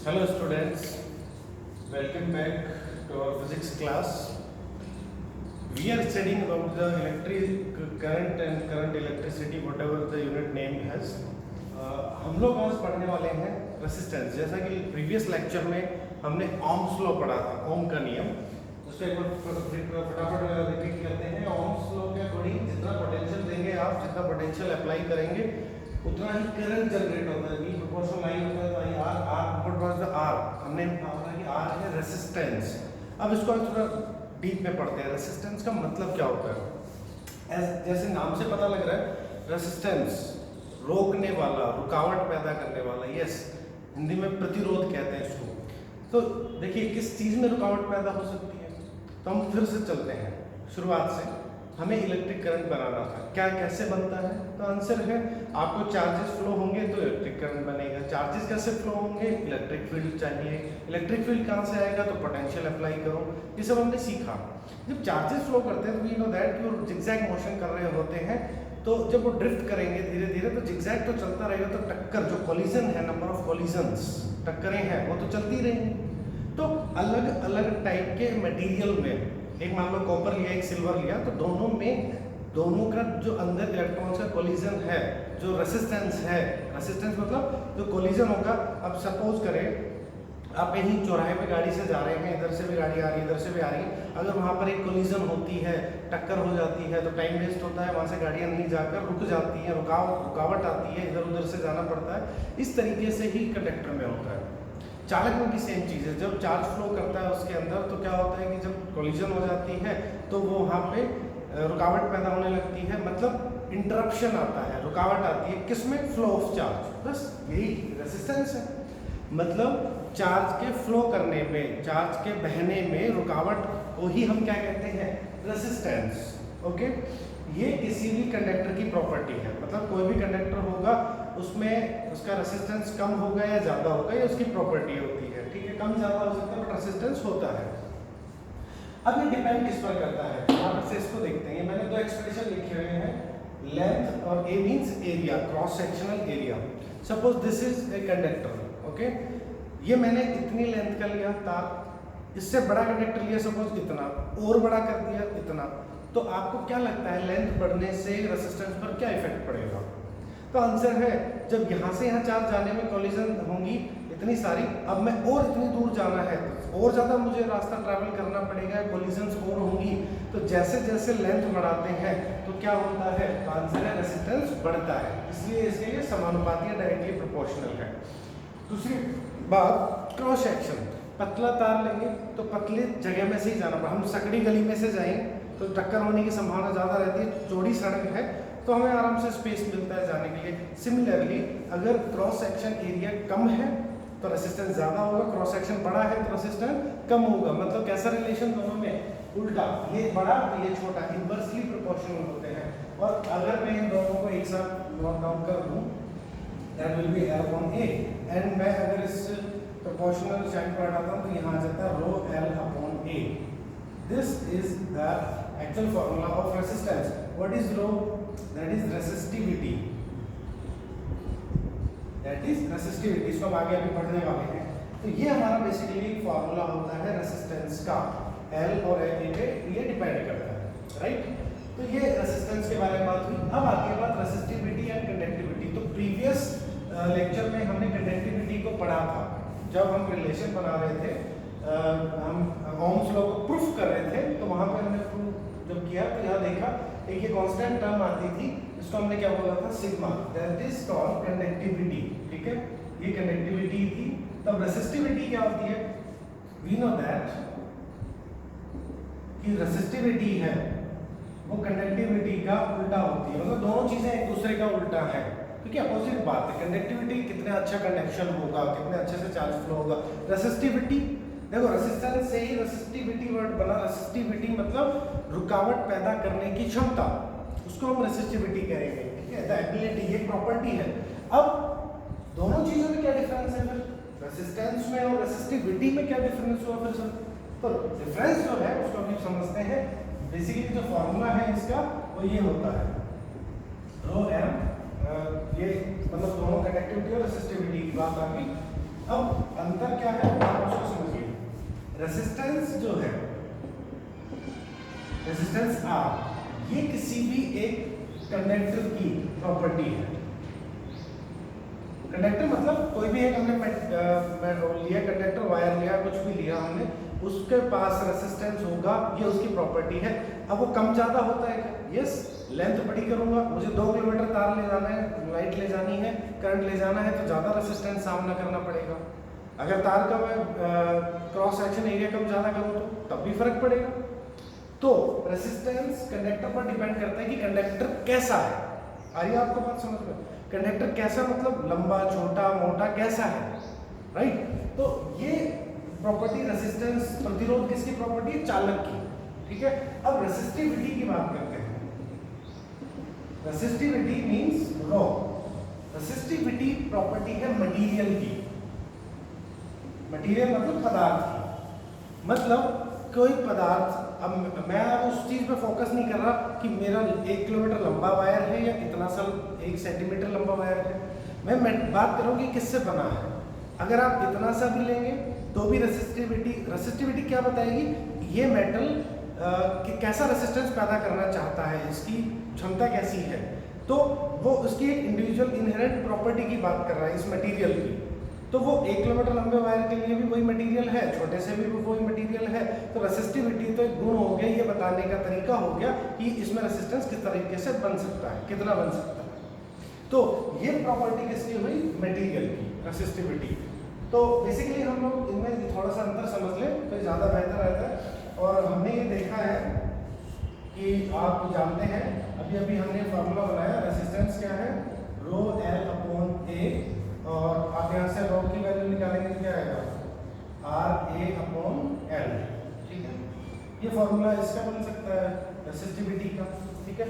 Hello students, welcome back to our physics class. We are studying about the electric current and current electricity, whatever the unit name has. हम लोग आज पढ़ने वाले हैं resistance. जैसा कि प्रीवियस लेक्चर में हमने ओम्स लॉ पढ़ा था, ओम का नियम। उस पर एक बार फटाफट रिपीट करते हैं। ओम्स लॉ के अकॉर्डिंग जितना पोटेंशियल देंगे आप, जितना पोटेंशियल अप्लाई करेंगे, उतना ही करंट जनरेट होता है। V प्रोपोर्शनल लाइन होता है तो आई R what was the R, हमने पढ़ा कि R है रेसिस्टेंस। अब इसको थोड़ा डीप में पढ़ते हैं। रेसिस्टेंस का मतलब क्या होता है? जैसे नाम से पता लग रहा है, रेसिस्टेंस रोकने वाला, रुकावट पैदा करने वाला। यस, हिंदी में प्रतिरोध कहते हैं इसको। तो देखिए किस चीज़ में रुकावट पैदा हो सकती है। तो हम फिर से चलते हैं शुरुआत से। हमें इलेक्ट्रिक करंट बनाना था, क्या कैसे बनता है? तो आंसर है आपको चार्जेस फ्लो होंगे तो इलेक्ट्रिक करंट बनेगा। चार्जेस कैसे फ्लो होंगे? इलेक्ट्रिक फील्ड चाहिए। इलेक्ट्रिक फील्ड कहाँ से आएगा? तो पोटेंशियल अप्लाई करो। ये सब हमने सीखा। जब चार्जेस फ्लो करते हैं तो वी नो दैट कि वो जिगजैग मोशन कर रहे होते हैं। तो जब वो ड्रिफ्ट करेंगे धीरे धीरे तो जिगजैग तो चलता रहेगा, तो टक्कर जो कोलिजन है, नंबर ऑफ कोलिजन्स, टक्करें हैं, वो तो चलती रहेंगी। तो अलग अलग टाइप के मटेरियल में, एक मान लो कॉपर लिया, एक सिल्वर लिया, तो दोनों का जो अंदर इलेक्ट्रॉन्स का कोलिजन है, जो रेसिस्टेंस है, रेसिस्टेंस मतलब जो कोलिजन होगा। अब सपोज करें आप कहीं चौराहे पे गाड़ी से जा रहे हैं, इधर से भी गाड़ी आ रही है, इधर से भी आ रही है। अगर वहाँ पर एक कोलिजन होती है, टक्कर हो जाती है, तो टाइम वेस्ट होता है, वहाँ से गाड़ियाँ नहीं जाकर रुक जाती हैं, रुकावट आती है, इधर उधर से जाना पड़ता है। इस तरीके से ही कंडक्टर में होता है। चालक में भी सेम चीज़ है। जब चार्ज फ्लो करता है उसके अंदर तो क्या होता है कि जब कोलिजन हो जाती है तो वो वहाँ पे रुकावट पैदा होने लगती है, मतलब इंटरप्शन आता है, रुकावट आती है। किसमें? Flow of charge. बस यही रेसिस्टेंस है। मतलब चार्ज के फ्लो करने में, चार्ज के बहने में रुकावट को ही हम क्या कहते हैं? रेसिस्टेंस। ओके, ये किसी भी कंडक्टर की प्रॉपर्टी है। मतलब कोई भी कंडक्टर होगा उसमें उसका रेसिस्टेंस कम होगा या ज़्यादा होगा, ये उसकी प्रॉपर्टी होती है। ठीक है, कम ज़्यादा हो सकता है बट रेसिस्टेंस होता है। अब ये डिपेंड किस पर करता है? यहाँ से इसको देखते हैं। मैंने दो एक्सप्रेशन लिखे हुए हैं, लेंथ और A means area, cross sectional area. Suppose this is a conductor. Okay, ये मैंने इतनी लेंथ का लिया तार, इससे बड़ा कंडक्टर लिया सपोज इतना, और बड़ा कर दिया इतना। तो आपको क्या लगता है लेंथ बढ़ने से रेसिस्टेंस पर क्या इफेक्ट पड़ेगा? तो आंसर है जब यहाँ से यहाँ चार्ज जाने में कोलिजन होंगी इतनी सारी, अब मैं और इतनी दूर जाना है तो और ज़्यादा मुझे रास्ता ट्रैवल करना पड़ेगा, कोलिजन्स और होंगी। तो जैसे जैसे लेंथ बढ़ाते हैं तो क्या होता है? तो आंसर है रेसिस्टेंस बढ़ता है। इसलिए इसके लिए समानुपाती डायरेक्टली प्रोपोर्शनल है। दूसरी बात, क्रॉस सेक्शन। पतला तार लेंगे तो पतले जगह में से ही जाना पड़ा। हम सकड़ी गली में से जाएं तो टक्कर होने की संभावना ज़्यादा रहती है। चौड़ी सड़क है तो हमें आराम से स्पेस मिलता है जाने के लिए। सिमिलरली अगर क्रॉस सेक्शन एरिया कम है तो रेसिस्टेंस ज़्यादा होगा, क्रॉस सेक्शन बड़ा है तो रेसिस्टेंस कम होगा। मतलब कैसा रिलेशन दोनों में? उल्टा, ये बड़ा तो ये छोटा, इनवर्सली प्रोपोर्शनल होते हैं। और अगर मैं इन दोनों को एक साथ नोट डाउन कर दूँ, that will be L upon A, and मैं अगर इस प्रोपोर्शनल साइन पर हटाता हूँ तो यहाँ आ जाता है rho L upon A। This is the actual formula of resistance. What is rho? That is resistivity. That is resistivity. इसको हम आगे अभी पढ़ने वाले हैं। तो ये हमारा बेसिकली फॉर्मूला होता है रेसिस्टेंस का। L और A पे ये डिपेंड करता है, राइट? तो ये रेसिस्टेंस के बारे में बात हुई। अब आती है बात रेसिस्टिविटी एंड कंडक्टिविटी। तो प्रीवियस लेक्चर में हमने कंडक्टिविटी को पढ़ा था। जब हम रिलेशन बना रहे थे, हम ओम्स लॉ को प्रूफ कर रहे थे, तो वहाँ पे हमने प्रूफ जब किया तो यहाँ देखा एक ये कांस्टेंट टर्म आती थी, इसको हमने क्या बोला था? Sigma. That is called conductivity. ठीक है, ये कंडक्टिविटी थी। तब रेसिस्टिविटी क्या होती है? वी नो दैट कि रेसिस्टिविटी है वो कंडक्टिविटी का उल्टा होती है। मतलब दोनों चीजें एक दूसरे का उल्टा है। ठीक है, अपोजिट बात है। कंडक्टिविटी कितने अच्छा कंडक्शन होगा, कितने अच्छे से चार्ज फ्लो होगा। रेसिस्टिविटी, देखो रेसिस्टेंस से ही रेसिस्टिविटी वर्ड बना। रेसिस्टिविटी मतलब रुकावट पैदा करने की क्षमता, उसको हम रेसिस्टिविटी कहेंगे। ठीक है, द एबिलिटी, ये प्रॉपर्टी है। अब दोनों चीजों में क्या डिफरेंस है? फिर रेसिस्टेंस में और रेसिस्टिविटी में क्या डिफरेंस हुआ फिर सर? तो डिफरेंस जो है उसको हम समझते हैं। बेसिकली जो फॉर्मूला है इसका वो ये होता है रो एम, ये मतलब दोनों कंडक्टिविटी और रेसिस्टिविटी की बात आ गई। अब अंतर क्या है आप उसको समझिए। रेजिस्टेंस जो है, रेजिस्टेंस R, ये किसी भी एक कंडक्टर की प्रॉपर्टी है। कंडक्टर मतलब कोई भी एक हमने लिया कंडक्टर, वायर लिया, कुछ भी लिया हमने, उसके पास रेजिस्टेंस होगा, ये उसकी प्रॉपर्टी है। अब वो कम ज्यादा होता है क्या? यस, लेंथ बड़ी करूंगा, मुझे 2 किलोमीटर तार ले जाना है, लाइट ले जानी है, करंट ले जाना है, तो ज्यादा रेजिस्टेंस सामना करना पड़ेगा। अगर तार का मैं क्रॉस सेक्शन एरिया कम ज्यादा करूँ तो तब भी फर्क पड़ेगा। तो रेजिस्टेंस कंडक्टर पर डिपेंड करता है कि कंडक्टर कैसा है। आ रही है आपको बात समझ में? कंडक्टर कैसा मतलब लंबा, छोटा, मोटा, कैसा है, राइट? तो ये प्रॉपर्टी रेजिस्टेंस, प्रतिरोध किसकी प्रॉपर्टी है? चालक की, ठीक है। अब रेसिस्टिविटी की बात करते हैं। रेसिस्टिविटी मींस रो। रेसिस्टिविटी प्रॉपर्टी है मटेरियल की। मटेरियल मतलब पदार्थ की। मतलब कोई पदार्थ, अब मैं उस चीज पे फोकस नहीं कर रहा कि मेरा 1 किलोमीटर लंबा वायर है या इतना सा 1 सेंटीमीटर लंबा वायर है। मैं बात करूँगी किससे बना है। अगर आप इतना सा भी लेंगे तो भी रेसिस्टिविटी क्या बताएगी? ये मेटल कि कैसा रेसिस्टेंस पैदा करना चाहता है, इसकी क्षमता कैसी है। तो वो उसकी एक इंडिविजुअल इनहेरेंट प्रॉपर्टी की बात कर रहा है इस मटेरियल की। तो वो 1 किलोमीटर लंबे वायर के लिए भी वही मटेरियल है, छोटे से भी वही मटेरियल है। तो रेसिस्टिविटी तो एक गुण हो गया, ये बताने का तरीका हो गया कि इसमें रेसिस्टेंस किस तरीके से बन सकता है, कितना बन सकता है। तो ये प्रॉपर्टी किसकी हुई? मटेरियल की, रेसिस्टिविटी। तो बेसिकली हम लोग इनमें थोड़ा सा अंतर समझ लें तो ज़्यादा बेहतर रहता है। और हमने ये देखा है कि आप जानते हैं, अभी अभी हमने फार्मूला बनाया, रेसिस्टेंस क्या है? रो L अपॉन A, और आप यहाँ से रो की वैल्यू निकालेंगे तो क्या आएगा? RA अपॉन L, ठीक है। ये फॉर्मूला इसका बन सकता है रेसिस्टिविटी का, ठीक है।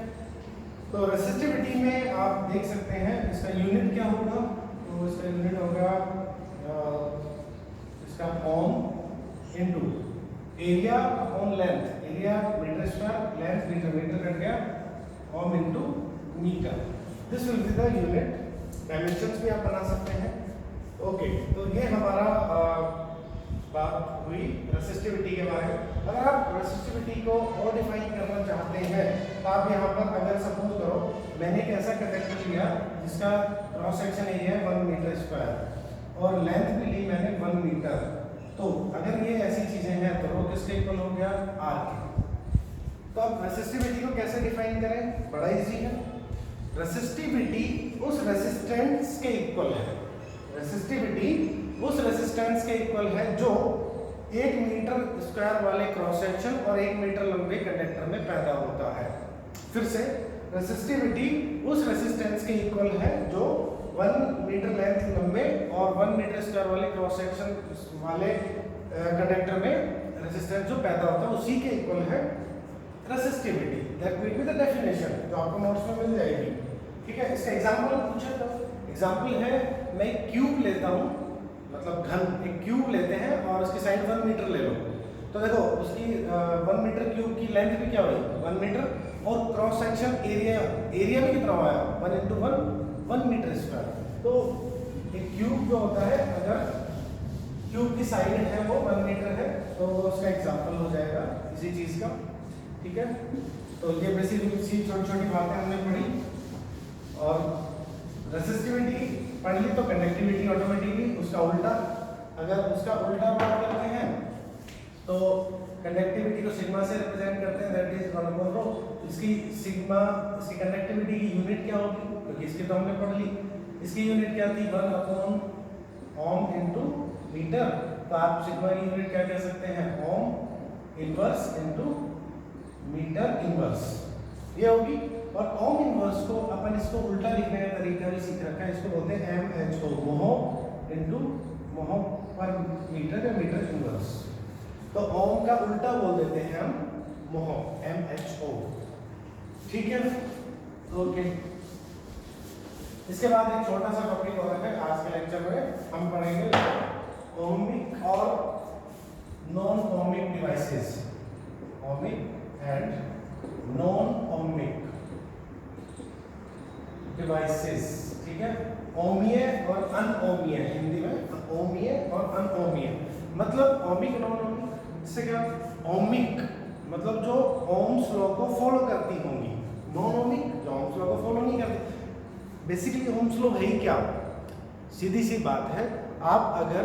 तो रेसिस्टिविटी में आप देख सकते हैं इसका यूनिट क्या होगा? तो इसका यूनिट होगा इसका ohm into area upon length. Area metre square, length metre, metre cut गया, ohm into metre. This will be the unit. Dimensions भी आप बना सकते हैं। ओके, तो ये हमारा बात हुई रेसिस्टिविटी के बारे में। अगर आप रेसिस्टिविटी को और डिफाइन करना चाहते हैं तो आप यहाँ पर अगर सपोज करो मैंने एक ऐसा कंडक्टर लिया जिसका क्रॉस सेक्शन एरिया है 1 मीटर स्क्वायर और लेंथ भी ली मैंने 1 मीटर। तो अगर ये ऐसी चीजें हैं तो रो किसके इक्वल हो गया? R के। तो अब रेसिस्टिविटी को कैसे डिफाइन करें? बड़ा इजी है। रेसिस्टिविटी उस रेसिस्टेंस के इक्वल है। रेसिस्टिविटी उस रेसिस्टेंस के इक्वल है जो 1 मीटर स्क्वायर वाले क्रॉस सेक्शन और 1 मीटर लंबे कंडक्टर में पैदा होता है। फिर से, रेसिस्टिविटी उस रेसिस्टेंस के इक्वल है जो 1 मीटर लेंथ लंबे और 1 मीटर स्क्वायर वाले क्रॉस सेक्शन वाले कंडक्टर में रेसिस्टेंस जो पैदा होता है उसी के इक्वल है resistivity. That will be the definition जो आपको नोट्स में मिल जाएगी, ठीक है। इसका एग्जांपल पूछे तो एग्जांपल है, मैं एक क्यूब लेता हूँ, मतलब घन एक क्यूब लेते हैं और उसकी साइड 1 मीटर ले लो। तो देखो उसकी 1 मीटर क्यूब की लेंथ भी क्या हुई? 1 मीटर और क्रॉस सेक्शन एरिया भी कितना हुआ? 1 इंटू 1 मीटर स्क्वायर। तो एक क्यूब जो होता है, अगर क्यूब की साइड है वो 1 मीटर है तो उसका एग्जाम्पल हो जाएगा इसी चीज का, ठीक है। तो ये बेसिकली छोटी छोटी बातें हमने पढ़ी। और रेसिस्टिविटी पढ़ ली तो कंडक्टिविटी ऑटोमेटिकली उसका उल्टा। अगर उसका उल्टा बात करते हैं तो कंडक्टिविटी को सिग्मा से रिप्रेजेंट करते हैं, दैट इज 1 अपॉन रो। इसकी सिग्मा, इसकी कंडक्टिविटी की यूनिट क्या होगी? क्योंकि इसकी तो हमने पढ़ ली। इसकी यूनिट क्या थी? 1 अपॉन ओम इनटू मीटर। तो आप सिग्मा की यूनिट क्या कह सकते हैं? Ohm inverse into metre inverse, ये होगी। और ओम इनवर्स को अपन इसको उल्टा लिखने का तरीका भी सीख रखा है, इसको बोलते हैं MHO, मोहो इनटू मोहो पर मीटर या मीटर इनवर्स। तो ओम का उल्टा बोल देते हैं हम मोहो, MHO, ठीक है। ओके, इसके बाद एक छोटा सा टॉपिक और है आज के लेक्चर में, हम पढ़ेंगे ओमिक और non ohmic devices, ohmic and non ohmic devices, ठीक है। ओमीय और अनओमीय, हिंदी में ओमीय और अनओमीय, मतलब ओमिक नॉन ओमिक। इससे क्या, ओमिक मतलब जो ओम्स लॉ को फॉलो करती होंगी, नॉन ओमिक जो ओम्स लॉ को फॉलो नहीं करती। बेसिकली ओम्स लॉ है ही क्या, सीधी सी बात है, आप अगर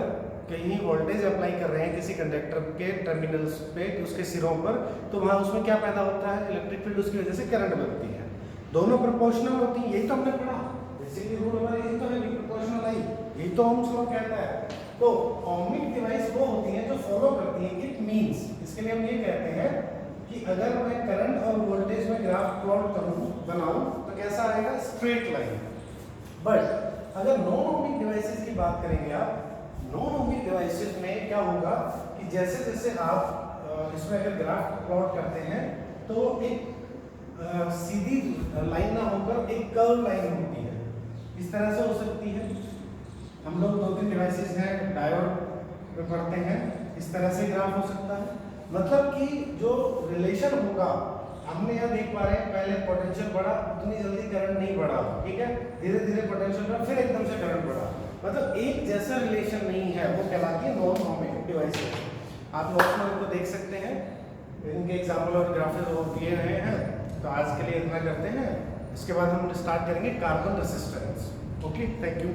कहीं वोल्टेज अप्लाई कर रहे हैं किसी कंडक्टर के टर्मिनल्स पे, उसके सिरों पर, तो वहाँ उसमें क्या पैदा होता है, इलेक्ट्रिक फील्ड, उसकी वजह से करंट बनती है। दोनों प्रोपोर्शनल होती हैं, यही तो हमने पढ़ा, बेसिकली रूल हमारा यही तो है, प्रोपोर्शनल आई, यही तो ओम्स लॉ कहता है। तो ओमिक डिवाइस वो होती हैं जो फॉलो करती हैं, इट मींस, इसके लिए हम ये कहते हैं कि अगर मैं करंट और वोल्टेज में ग्राफ प्लॉट करूँ, बनाऊँ, तो कैसा आएगा, स्ट्रेट लाइन। बट अगर नॉन ओमिक डिवाइसेस की बात करेंगे आप, नॉन ओमिक डिवाइसेस में क्या होगा कि जैसे जैसे आप इसमें अगर ग्राफ प्लॉट करते हैं तो एक सीधी लाइन ना होकर एक कर्व लाइन होती है, इस तरह से हो सकती है। हम लोग 2-3 डिवाइसेस हैं, डायोड पे पढ़ते हैं, इस तरह से ग्राफ हो सकता है। मतलब कि जो रिलेशन होगा, हमने यहाँ देख पा रहे हैं, पहले पोटेंशियल बढ़ा, उतनी जल्दी करंट नहीं बढ़ा, ठीक है, धीरे धीरे पोटेंशियल बढ़ा, फिर एकदम से करंट बढ़ा, मतलब एक जैसा रिलेशन नहीं है, वो कहलाती है नॉन ओमिक डिवाइसेस। आप नोट्स में उनको देख सकते हैं, इनके एग्जाम्पल और ग्राफिक्स और दिए गए हैं। तो आज के लिए इतना करते हैं, इसके बाद हम स्टार्ट करेंगे carbon resistance. Okay, thank you.